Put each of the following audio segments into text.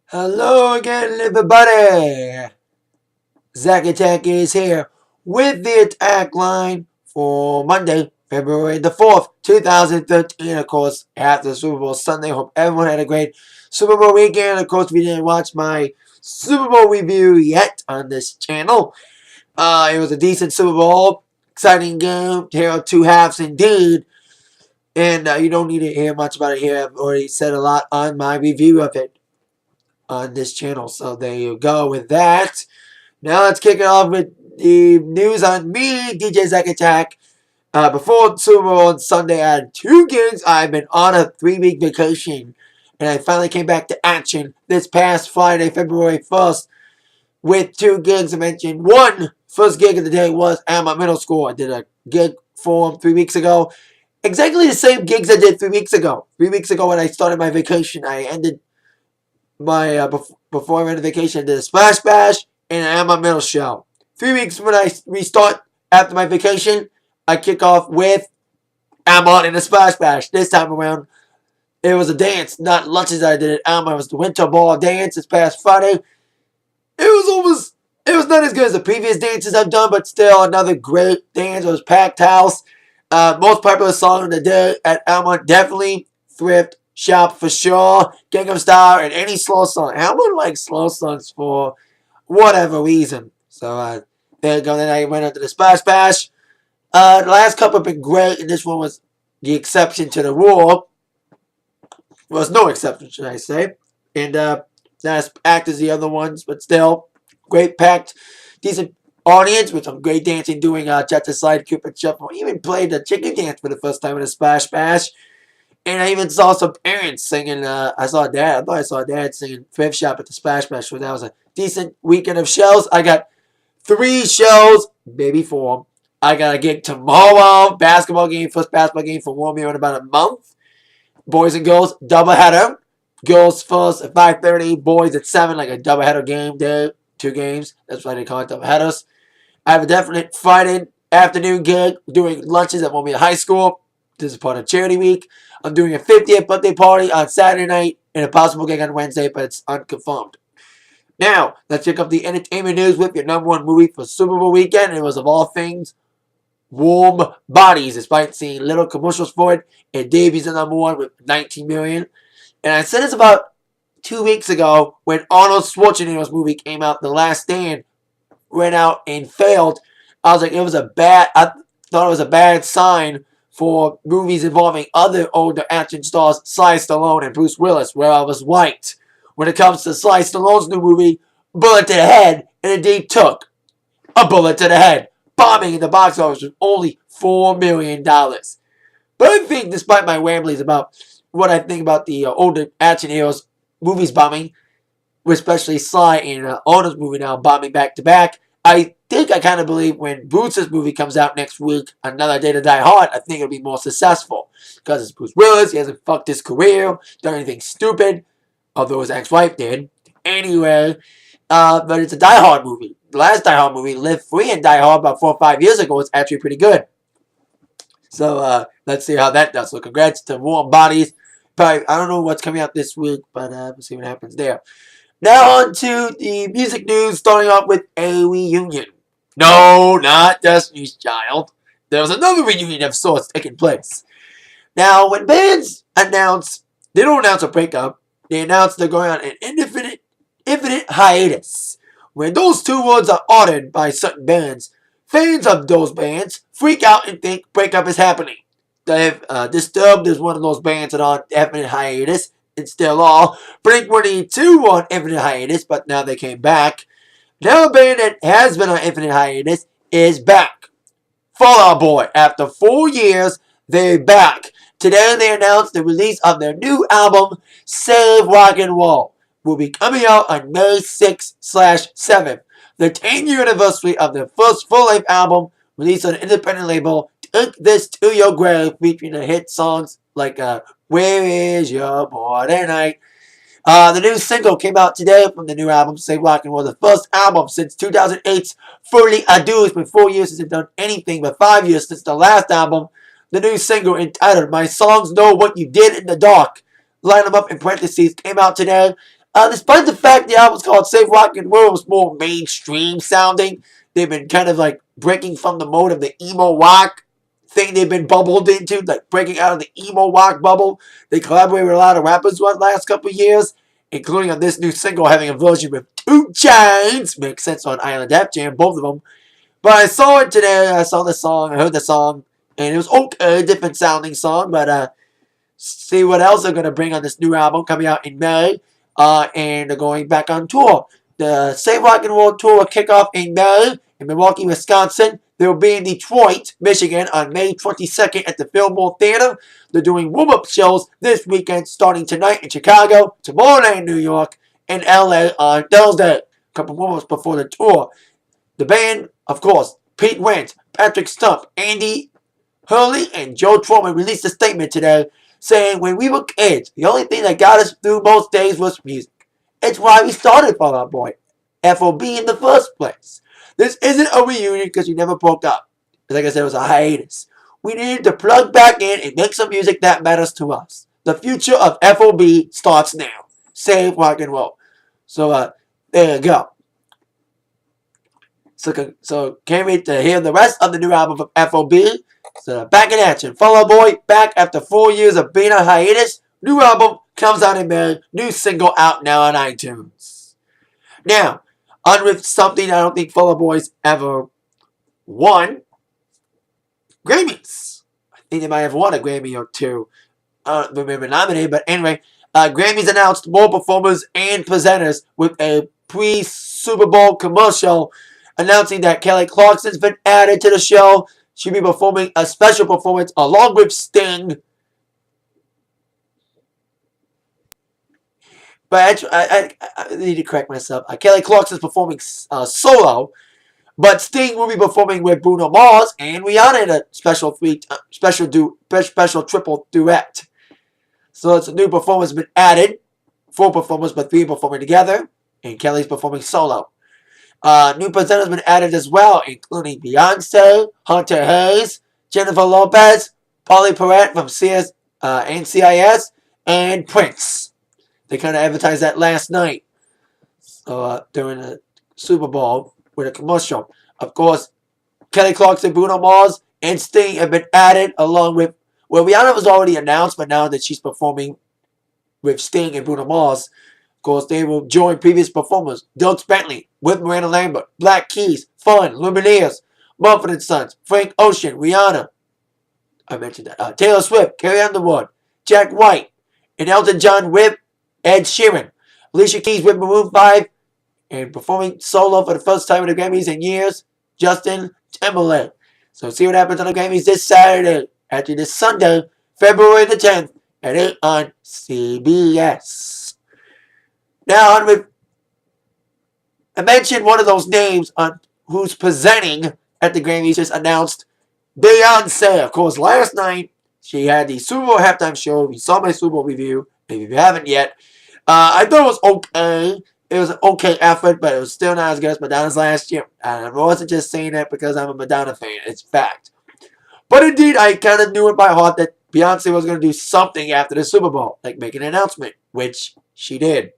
Hello again, everybody. Zack Attack is here with the attack line for Monday, February the 4th, 2013. Of course, after Super Bowl Sunday. Hope everyone had a great Super Bowl weekend. Of course, if you didn't watch my Super Bowl review yet on this channel, it was a decent Super Bowl. Exciting game. Here are two halves indeed. And you don't need to hear much about it here. I've already said a lot on my review of it on this channel. So there you go with that. Now let's kick it off with the news on me, DJ Zack Attack. Before Super Bowl on Sunday, I had 2 gigs. I've been on a 3-week vacation, and I finally came back to action this past Friday, February 1st, with 2 gigs. I mentioned one first gig of the day was at my middle school. I did a gig for them 3 weeks ago. Exactly the same gigs I did 3 weeks ago. 3 weeks ago when I started my vacation, I ended my before I went on vacation, I did a splash bash and I had my middle show. 3 weeks when I restart after my vacation, I kick off with Amon and a splash bash. This time around, it was a dance, not lunches I did at Amon. It was the winter ball dance this past Friday. It was not as good as the previous dances I've done, but still another great dance. It was packed house. Most popular song of the day at Amon, definitely Thrift Shop for sure. Gangnam Style and any slow song. Amon likes slow songs for whatever reason. So there you go. Then I went into the Splash Bash. The last couple have been great, and this one was the exception to the rule. Was no exception, should I say. And not as packed as the other ones, but still great packed, decent audience with some great dancing, doing Jet to Slide, Cupid Shuffle. Even played the chicken dance for the first time in a Splash Bash. And I even saw some parents singing. I saw Dad. I thought I saw Dad singing Thrift Shop at the Splash Bash. So that was a decent weekend of shows. I got 3 shows, maybe 4. I got a gig tomorrow. Basketball game, first basketball game for Romeo in about a month. Boys and girls, doubleheader. Girls first at 5:30. Boys at 7, like a doubleheader game day. 2 games. That's why they call it doubleheaders. I have a definite Friday afternoon gig doing lunches at Romeo High School. This is part of Charity Week. I'm doing a 50th birthday party on Saturday night and a possible gig on Wednesday, but it's unconfirmed. Now, let's check up the entertainment news with your #1 movie for Super Bowl weekend. It was, of all things, Warm Bodies. Despite seeing little commercials for it, it debuts at #1 with 19 million. And I said this about 2 weeks ago when Arnold Schwarzenegger's movie came out, The Last Stand, went out and failed. I was like, I thought it was a bad sign for movies involving other older action stars, Sly Stallone and Bruce Willis, where I was right. When it comes to Sly Stallone's new movie, bullet to the head, and indeed took a bullet to the head, bombing in the box office with only $4 million. But I think, despite my ramblings about what I think about the older action heroes movies bombing, especially Sly and Arnold's movie now bombing back to back, I think I kind of believe when Bruce's movie comes out next week, Another Day to Die Hard, I think it'll be more successful. Because it's Bruce Willis, he hasn't fucked his career, done anything stupid, although his ex-wife did. Anyway, but it's a Die Hard movie. The last Die Hard movie, Live Free and Die Hard, about 4 or 5 years ago, was actually pretty good. So let's see how that does. So congrats to Warm Bodies. Probably, I don't know what's coming out this week, but we'll see what happens there. Now on to the music news, starting off with a reunion. No, not Destiny's Child. There was another reunion of sorts taking place. Now, when bands announce, they don't announce a breakup, they announce they're going on an infinite hiatus. When those 2 words are uttered by certain bands, fans of those bands freak out and think breakup is happening. Disturbed is one of those bands that are on infinite hiatus. And still all. Blink-182 were on infinite hiatus, but now they came back. Now a band that has been on infinite hiatus is back. Fall Out Boy. After 4 years, they're back. Today they announced the release of their new album, Save Rock and Roll. Will be coming out on May 6/7th. The 10-year anniversary of their first full-length album, released on an independent label, Take This to Your Grave, featuring the hit songs like Where Is Your Boy Tonight? The new single came out today from the new album, Save Rock and Roll, the first album since 2008's Fully Ado. It's been 4 years since they've done anything, but 5 years since the last album. The new single entitled My Songs Know What You Did in the Dark, line them up in parentheses, came out today. Despite the fact the album's called Save Rock and Roll, was more mainstream sounding. They've been kind of like breaking from the mode of the emo rock thing they've been bubbled into, like breaking out of the emo rock bubble. They collaborated with a lot of rappers the last couple of years, including on this new single having a version with 2 Chainz. Makes sense on Island Def Jam, both of them. But I saw it today. I saw the song. I heard the song, and it was okay, different sounding song. But see what else they're gonna bring on this new album coming out in May. And they're going back on tour. The Save Rock and Roll tour will kick off in May in Milwaukee, Wisconsin. They will be in Detroit, Michigan on May 22nd at the Fillmore Theater. They're doing warm-up shows this weekend starting tonight in Chicago, tomorrow night in New York, and LA on Thursday. A couple warm-ups before the tour. The band, of course, Pete Wentz, Patrick Stump, Andy Hurley, and Joe Truman released a statement today saying, when we were kids, the only thing that got us through most days was music. It's why we started Fall Out Boy, FOB in the first place. This isn't a reunion because we never broke up. Like I said, it was a hiatus. We needed to plug back in and make some music that matters to us. The future of FOB starts now. Save Rock and Roll. So, there you go. So can't wait to hear the rest of the new album from FOB. So back in action. Fall Out Boy back after 4 years of being on hiatus. New album comes out in May. New single out now on iTunes. Now, on with something I don't think Fall Out Boy's ever won. Grammys. I think they might have won a Grammy or two. I don't remember nominated, but anyway. Grammys announced more performers and presenters with a pre-Super Bowl commercial announcing that Kelly Clarkson's been added to the show. She'll be performing a special performance along with Sting. But I need to correct myself. Kelly Clarkson's performing solo, but Sting will be performing with Bruno Mars and Rihanna in a special triple duet. So it's a new performance been added. 4 performers, but 3 performing together, and Kelly's performing solo. New presenters been added as well, including Beyonce, Hunter Hayes, Jennifer Lopez, Polly Perrette from NCIS, and Prince. They kind of advertised that last night during the Super Bowl with a commercial. Of course, Kelly Clarkson, Bruno Mars, and Sting have been added along with, well, Rihanna was already announced, but now that she's performing with Sting and Bruno Mars, of course, they will join previous performers. Dierks Bentley, with Miranda Lambert, Black Keys, Fun, Lumineers, Mumford & Sons, Frank Ocean, Rihanna. I mentioned that. Taylor Swift, Carrie Underwood, Jack White, and Elton John with Ed Sheeran. Alicia Keys with Maroon 5, and performing solo for the first time at the Grammys in years, Justin Timberlake. So see what happens on the Grammys this Saturday, actually this Sunday, February the 10th, at 8 on CBS. Now, on with, I mentioned one of those names on who's presenting at the Grammys just announced, Beyonce. Of course, last night she had the Super Bowl halftime show. You saw my Super Bowl review. Maybe if you haven't yet, I thought it was okay. It was an okay effort, but it was still not as good as Madonna's last year. And I wasn't just saying that because I'm a Madonna fan. It's fact. But indeed, I kind of knew in my heart that Beyonce was going to do something after the Super Bowl, like make an announcement, which she did.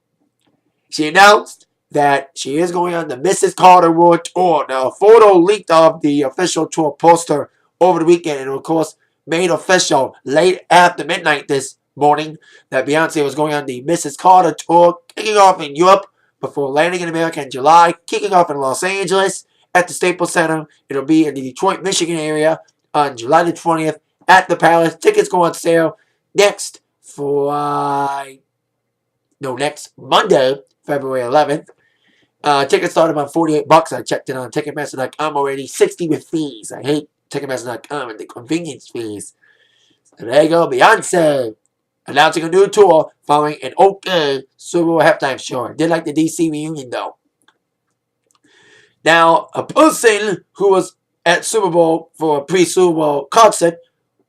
She announced that she is going on the Mrs. Carter World Tour. Now, a photo leaked of the official tour poster over the weekend, and of course, made official late after midnight this morning that Beyonce was going on the Mrs. Carter Tour, kicking off in Europe before landing in America in July, kicking off in Los Angeles at the Staples Center. It'll be in the Detroit, Michigan area on July the 20th at the Palace. Tickets go on sale next Monday, February 11th. Tickets start about $48. I checked it on Ticketmaster.com already. $60 with fees. I hate Ticketmaster.com and the convenience fees. So there you go, Beyonce announcing a new tour following an okay Super Bowl halftime show. I did like the DC reunion though. Now, a person who was at Super Bowl for a pre-Super Bowl concert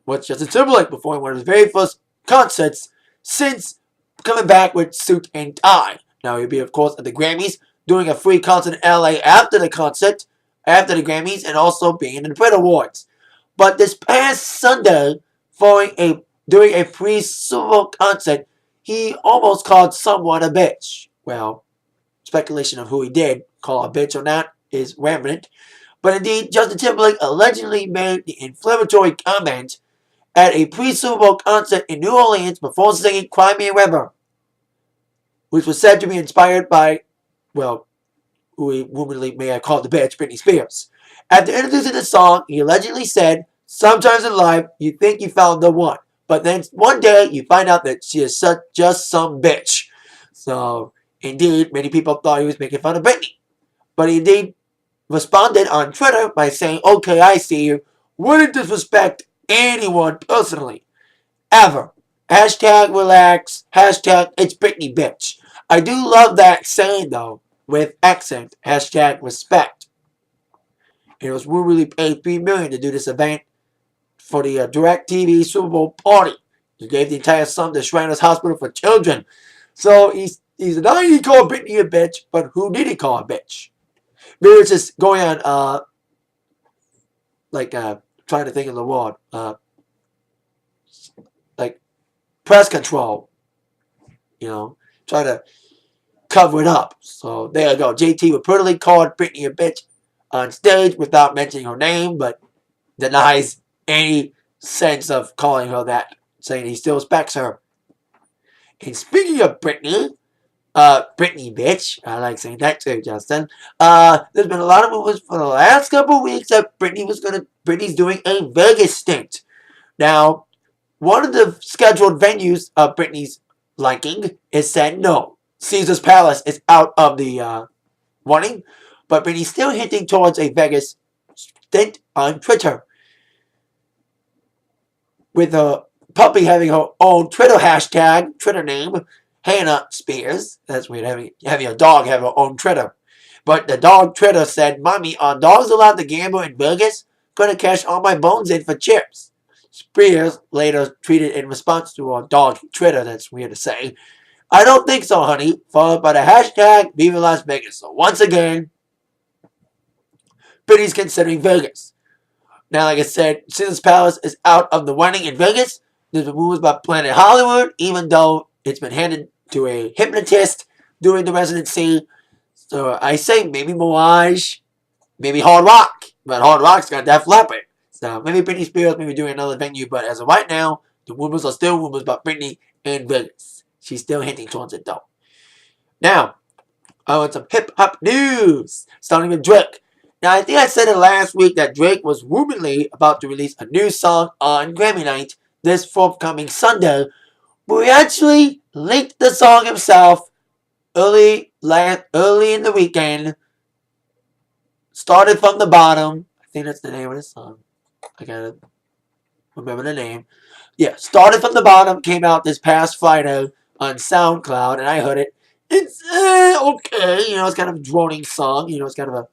was Justin Timberlake performing one of his very first concerts since coming back with Suit and Tie. Now, he'll be, of course, at the Grammys, doing a free concert in LA after the concert, after the Grammys, and also being in the Brit Awards. But this past Sunday, doing a pre-Super Bowl concert, he almost called someone a bitch. well, speculation of who he did call a bitch or not is rampant. But indeed, Justin Timberlake allegedly made the inflammatory comment at a pre-Super Bowl concert in New Orleans before singing Cry Me a River, which was said to be inspired by, well, who he womanly may have called the bitch, Britney Spears. After introducing the song, he allegedly said, "Sometimes in life, you think you found the one, but then one day you find out that she is just some bitch." So, indeed, many people thought he was making fun of Britney. But he indeed responded on Twitter by saying, "Okay, I see you. Wouldn't disrespect anyone personally. Ever. Hashtag relax. Hashtag it's Britney bitch." I do love that saying though, with accent. Hashtag respect. It was rumoredly paid $3 million to do this event for the DirecTV Super Bowl party. He gave the entire sum to Shriners Hospital for Children. So he's not he called Britney a bitch, but who did he call a bitch? Maybe it's just going on trying to think of the word. Like press control. Trying to cover it up. So there you go. JT reportedly called Britney a bitch on stage without mentioning her name, but denies any sense of calling her that, saying he still respects her. And speaking of Britney, Britney bitch, I like saying that too, Justin. There's been a lot of rumors for the last couple of weeks that Britney's doing a Vegas stint. Now, one of the scheduled venues of Britney's liking is said no. Caesar's Palace is out of the running, but Britney's still hinting towards a Vegas stint on Twitter, with her puppy having her own Twitter hashtag, Twitter name, Hannah Spears. That's weird, having a dog have her own Twitter. But the dog Twitter said, "Mommy, are dogs allowed to gamble in Vegas? Gonna cash all my bones in for chips." Spears later tweeted in response to her dog Twitter, that's weird to say, "I don't think so, honey," followed by the hashtag Viva Las Vegas. So once again, Britney's considering Vegas. Now, like I said, Caesar's Palace is out of the running in Vegas. There's been rumors about Planet Hollywood, even though it's been handed to a hypnotist during the residency. So I say maybe Mirage, maybe Hard Rock. But Hard Rock's got Def Leppard. So maybe Britney Spears may be doing another venue. But as of right now, the rumors are still rumors about Britney in Vegas. She's still hinting towards it though. Now, I want some hip-hop news. Starting with Drake. Now, I think I said it last week that Drake was rumoredly about to release a new song on Grammy night this forthcoming Sunday, but he actually leaked the song himself early in the weekend. Started from the bottom. I think that's the name of the song. I gotta remember the name. Yeah, Started from the Bottom came out this past Friday on SoundCloud, and I heard it. It's okay. It's kind of a droning song. It's kind of a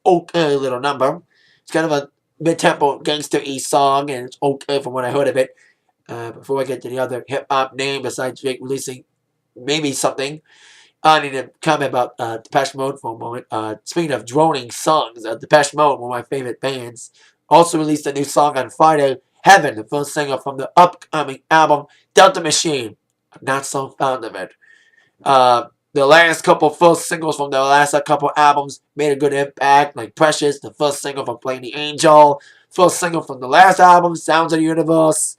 okay little number. It's kind of a mid-tempo gangster-y song, and it's okay from what I heard of it. Before I get to the other hip-hop name besides Drake releasing maybe something, I need to comment about Depeche Mode for a moment. Speaking of droning songs, Depeche Mode, one of my favorite bands, also released a new song on Friday, Heaven, the first single from the upcoming album Delta Machine. I'm not so fond of it. The last couple first singles from the last couple albums made a good impact, like Precious, the first single from Playing the Angel, first single from the last album, Sounds of the Universe.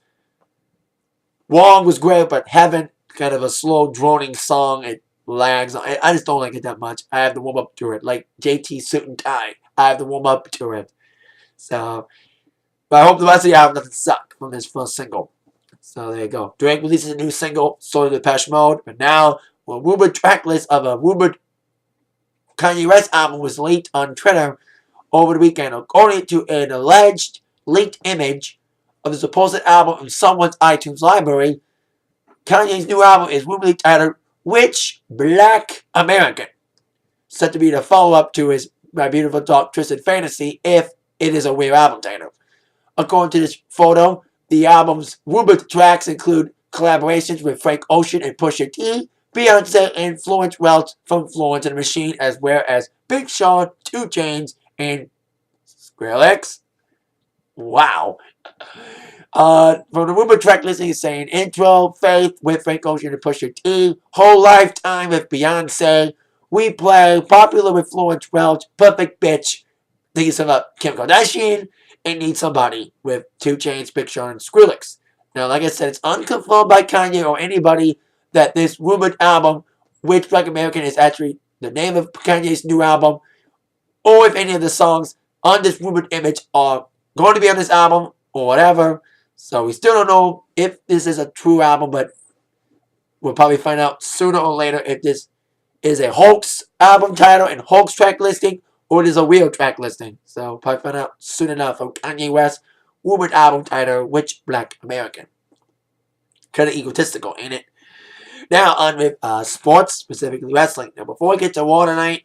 Wrong was great, but Heaven, kind of a slow, droning song. It lags. I just don't like it that much. I have to warm up to it, like JT Suit and Tie. I have to warm up to it. So, but I hope the rest of the album doesn't suck from this first single. So there you go. Drake releases a new single, So Did Depeche Mode, but now a rumored track list of a rumored Kanye West album was leaked on Twitter over the weekend. According to an alleged leaked image of the supposed album in someone's iTunes library, Kanye's new album is rumoredly titled Rich Black American, set to be the follow-up to his My Beautiful Dark Twisted Fantasy, if it is a weird album title. According to this photo, the album's rumored tracks include collaborations with Frank Ocean and Pusha T, Beyonce, and Florence Welch from Florence and the Machine, as well as Big Sean, 2 Chainz, and Skrillex. Wow. From the rumor track listing is saying intro, Faith with Frank Ocean and Pusha T, Whole Lifetime with Beyonce, We Play, Popular with Florence Welch, Perfect Bitch, thinking about Kim Kardashian, and Need Somebody with 2 Chainz, Big Sean, and Skrillex. Now, like I said, it's unconfirmed by Kanye or anybody that this rumored album, Which Black American, is actually the name of Kanye's new album, or if any of the songs on this rumored image are going to be on this album or whatever. So we still don't know if this is a true album, but we'll probably find out sooner or later if this is a hoax album title and hoax track listing, or it is a real track listing. So probably find out soon enough from Kanye West rumored album title, Which Black American. Kind of egotistical, ain't it? Now on with sports, specifically wrestling. Now before we get to War tonight,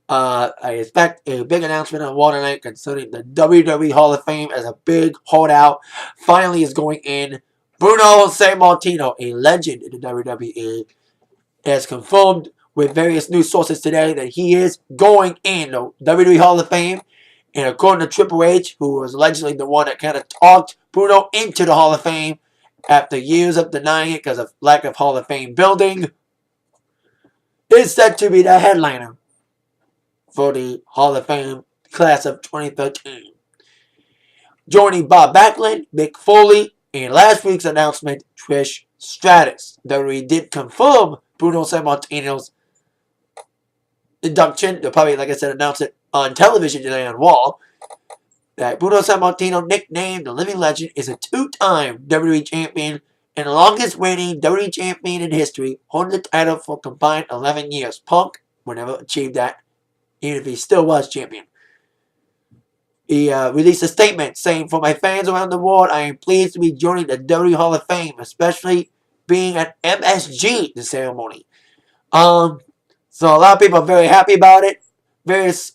I expect a big announcement on War tonight concerning the WWE Hall of Fame as a big holdout finally is going in. Bruno Sammartino, a legend in the WWE, has confirmed with various news sources today that he is going in the WWE Hall of Fame. And according to Triple H, who was allegedly the one that kind of talked Bruno into the Hall of Fame after years of denying it because of lack of Hall of Fame building, is said to be the headliner for the Hall of Fame class of 2013. Joining Bob Backlund, Mick Foley, and last week's announcement, Trish Stratus. Though we did confirm Bruno Sammartino's induction, they'll probably, like I said, announce it on television today on Wall, that Bruno Sammartino, nicknamed the Living Legend, is a 2-time WWE champion and the longest reigning WWE champion in history, holding the title for combined 11 years. Punk would never achieve that, even if he still was champion. He released a statement saying, "For my fans around the world, I am pleased to be joining the WWE Hall of Fame, especially being at MSG, the ceremony." So a lot of people are very happy about it. Various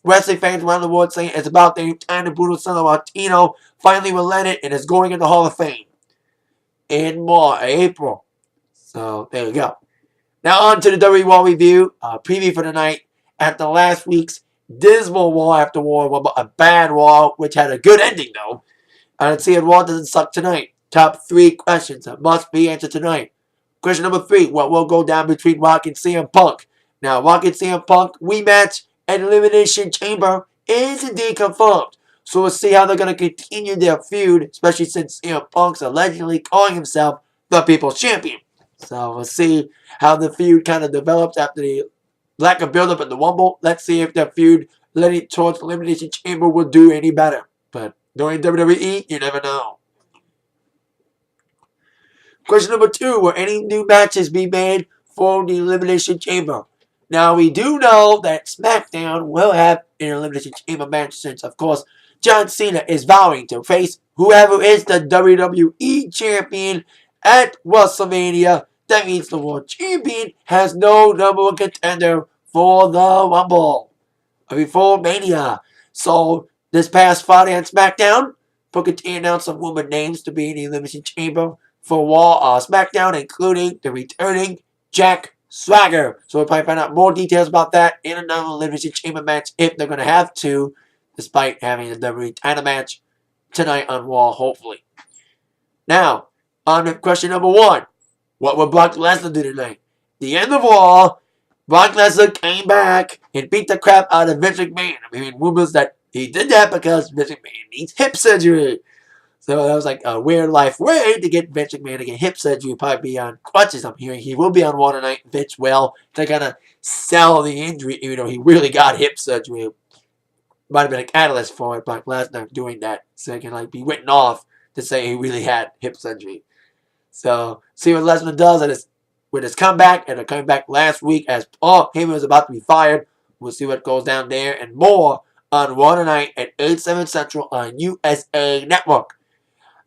wrestling fans around the world saying it's about the time that Bruno Sammartino finally relented and is going in the Hall of Fame in April. So there you go. Now on to the WWE Raw review, preview for the night. After last week's dismal Raw after War, a bad Raw, which had a good ending though. Let's see if Raw doesn't suck tonight. Top 3 questions that must be answered tonight. Question number 3, what will go down between Rock and CM Punk? Now, Rock and CM Punk rematch at Elimination Chamber is indeed confirmed. So we'll see how they're going to continue their feud, especially since CM Punk's allegedly calling himself the People's Champion. So we'll see how the feud kind of develops after the lack of build-up at the Rumble. Let's see if their feud leading towards Elimination Chamber will do any better. But during WWE, you never know. Question number 2, will any new matches be made for the Elimination Chamber? Now, we do know that SmackDown will have an Elimination Chamber match since, of course, John Cena is vowing to face whoever is the WWE Champion at WrestleMania. That means the World Champion has no number 1 contender for the Rumble before Mania. So, this past Friday on SmackDown, Booker T announced some women names to be in the Elimination Chamber for Raw SmackDown, including the returning Jack Swagger. So we'll probably find out more details about that in another Elimination Chamber match if they're going to have to, despite having a WWE title match tonight on Raw, hopefully. Now, on to question number 1. What will Brock Lesnar do tonight? The end of Raw, Brock Lesnar came back and beat the crap out of Vince McMahon. I'm hearing rumors that he did that because Vince McMahon needs hip surgery. So that was like a weird life way to get Vince McMahon to get hip surgery. Probably be on crutches, I'm hearing. He will be on Raw tonight. Vince will, to kind of sell the injury, even though he really got hip surgery. Might have been a catalyst for it, Brock Lesnar doing that. So he can like be written off to say he really had hip surgery. So see what Lesnar does with his comeback. And a comeback last week as Paul Heyman was about to be fired. We'll see what goes down there and more on Raw tonight at 8/7 Central on USA Network.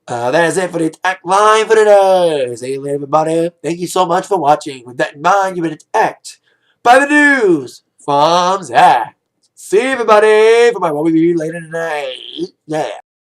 That is it for the Atakline for today. See you later, everybody. Thank you so much for watching. With that in mind, you've been attacked by the news from Zach. See everybody for my review later tonight. Yeah.